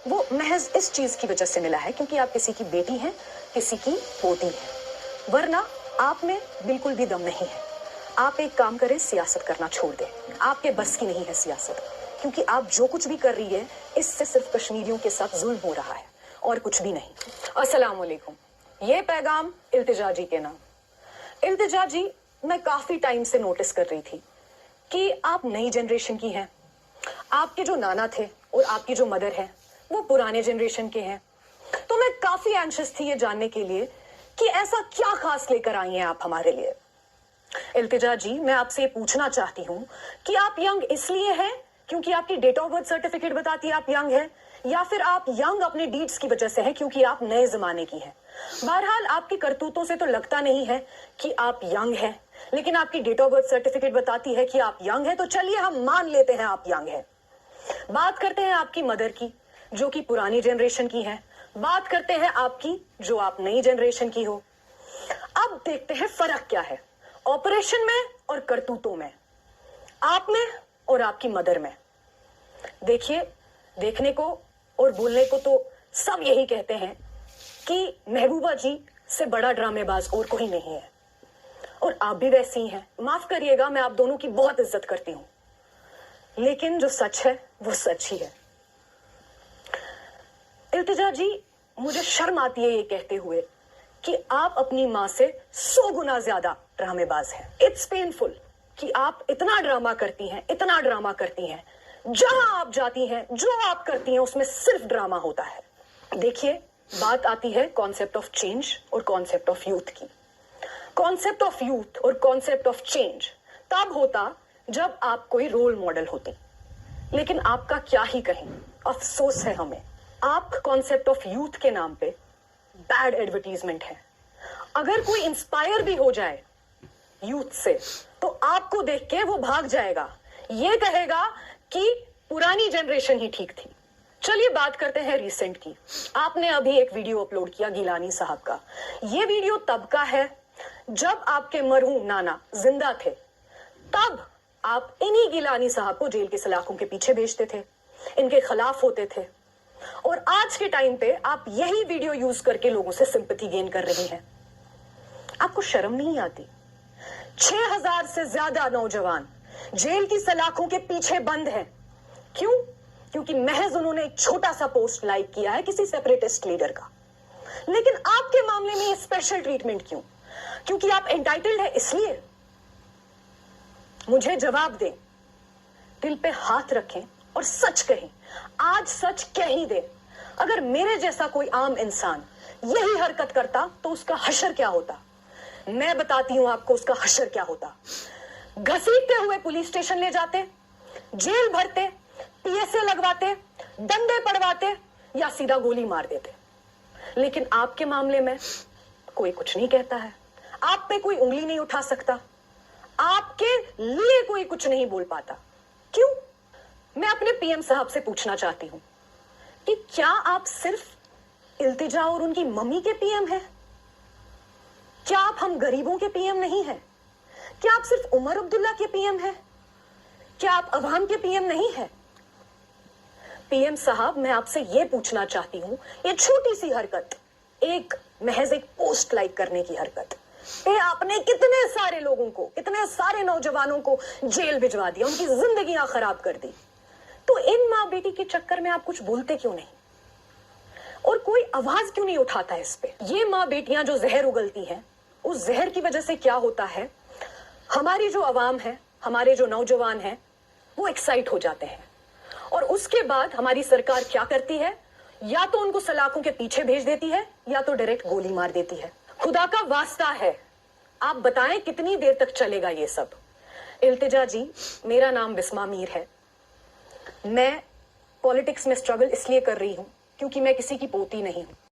वो महज इस चीज की वजह से मिला है क्योंकि आप किसी की बेटी हैं, किसी की पोती हैं, वरना आप में बिल्कुल भी दम नहीं है। आप एक काम करें, सियासत करना छोड़ दें। आपके बस की नहीं है सियासत, क्योंकि आप जो कुछ भी कर रही है इससे सिर्फ कश्मीरियों के साथ जुल्म हो रहा है और कुछ भी नहीं। अस्सलाम वालेकुम। ये पैगाम इल्तिजा जी के नाम। इल्तिजा जी, मैं काफी टाइम से नोटिस कर रही थी कि आप नई जनरेशन की हैं। आपके जो नाना थे और आपकी जो मदर है वो पुराने जनरेशन के हैं। तो मैं काफी एंशियस थी ये जानने के लिए कि ऐसा क्या खास लेकर आई हैं आप हमारे लिए। इल्तिजा जी, मैं आपसे ये पूछना चाहती हूँ कि आप यंग इसलिए हैं क्योंकि आपकी डेट ऑफ बर्थ सर्टिफिकेट बताती है आप यंग हैं, या फिर आप यंग अपने डीड्स की वजह से हैं क्योंकि आप नए जमाने की हैं। बहरहाल आपकी करतूतों से तो लगता नहीं है कि आप यंग हैं, लेकिन आपकी डेट ऑफ बर्थ सर्टिफिकेट बताती है कि आप यंग हैं, तो चलिए हम मान लेते हैं आप यंग हैं। बात करते हैं आपकी मदर की, जो कि पुरानी जनरेशन की है। बात करते हैं आपकी, जो आप नई जनरेशन की हो। अब देखते हैं फर्क क्या है ऑपरेशन में और करतूतों में, आप में और आपकी मदर में। देखिए, देखने को और बोलने को तो सब यही कहते हैं कि महबूबा जी से बड़ा ड्रामेबाज और कोई नहीं है, और आप भी वैसी ही हैं। माफ करिएगा, मैं आप दोनों की बहुत इज्जत करती हूं, लेकिन जो सच है वो सच ही है। इल्तिजा जी, मुझे शर्म आती है ये कहते हुए कि आप अपनी माँ से 100 गुना ज्यादा ड्रामेबाज हैं। इट्स पेनफुल कि आप इतना ड्रामा करती हैं, इतना ड्रामा करती हैं। जहां आप जाती हैं, जो आप करती हैं, उसमें सिर्फ ड्रामा होता है। देखिए, बात आती है कॉन्सेप्ट ऑफ चेंज और कॉन्सेप्ट ऑफ यूथ की। कॉन्सेप्ट ऑफ यूथ और कॉन्सेप्ट ऑफ चेंज तब होता जब आप कोई रोल मॉडल होती, लेकिन आपका क्या ही कहें, अफसोस है हमें। आप कॉन्सेप्ट ऑफ यूथ के नाम पे बैड एडवर्टीजमेंट है। अगर कोई इंस्पायर भी हो जाए यूथ से, तो आपको देख के वो भाग जाएगा, ये कहेगा कि पुरानी जनरेशन ही ठीक थी। चलिए बात करते हैं रिसेंट की। आपने अभी एक वीडियो अपलोड किया गिलानी साहब का। ये वीडियो तब का है जब आपके मरहूम नाना जिंदा थे। तब आप इन्हीं गिलानी साहब को जेल की सलाखों के पीछे भेजते थे, इनके खिलाफ होते थे, और आज के टाइम पे आप यही वीडियो यूज करके लोगों से सिंपैथी गेन कर रही हैं। आपको शर्म नहीं आती? 6000 से ज्यादा नौजवान जेल की सलाखों के पीछे बंद हैं। क्यों? क्योंकि महज उन्होंने एक छोटा सा पोस्ट लाइक किया है किसी सेपरेटिस्ट लीडर का। लेकिन आपके मामले में ये स्पेशल ट्रीटमेंट क्यों? क्योंकि आप एंटाइटल्ड है इसलिए? मुझे जवाब दें, दिल पे हाथ रखें और सच कहें। आज सच कह ही दे। अगर मेरे जैसा कोई आम इंसान यही हरकत करता तो उसका हशर क्या होता? मैं बताती हूं आपको उसका हशर क्या होता। घसीटते हुए पुलिस स्टेशन ले जाते, जेल भरते, पीएसए लगवाते, डंडे पड़वाते, या सीधा गोली मार देते। लेकिन आपके मामले में कोई कुछ नहीं कहता है, आप पे कोई उंगली नहीं उठा सकता, आपके लिए कोई कुछ नहीं बोल पाता। क्यों? मैं अपने पीएम साहब से पूछना चाहती हूं कि क्या आप सिर्फ इल्तिजा और उनकी मम्मी के पीएम हैं? क्या आप हम गरीबों के पीएम नहीं हैं? क्या आप सिर्फ उमर अब्दुल्ला के पीएम हैं? क्या आप अवाम के पीएम नहीं हैं? पीएम साहब, मैं आपसे यह पूछना चाहती हूं, ये छोटी सी हरकत, एक महज एक पोस्ट लाइक करने की हरकत पे आपने कितने सारे लोगों को, कितने सारे नौजवानों को जेल भिजवा दिया, उनकी जिंदगियां खराब कर दी। तो इन माँ बेटी के चक्कर में आप कुछ बोलते क्यों नहीं, और कोई आवाज क्यों नहीं उठाता इस पे? ये माँ बेटियां जो जहर उगलती हैं, उस जहर की वजह से क्या होता है, हमारी जो आवाम है, हमारे जो नौजवान हैं, वो एक्साइट हो जाते हैं, और उसके बाद हमारी सरकार क्या करती है, या तो उनको सलाखों के पीछे भेज देती है, या तो डायरेक्ट गोली मार देती है। खुदा का वास्ता है, आप बताएं कितनी देर तक चलेगा ये सब? इल्तिजा जी, मेरा नाम बिस्मा मीर है। मैं पॉलिटिक्स में स्ट्रगल इसलिए कर रही हूं क्योंकि मैं किसी की पोती नहीं हूं।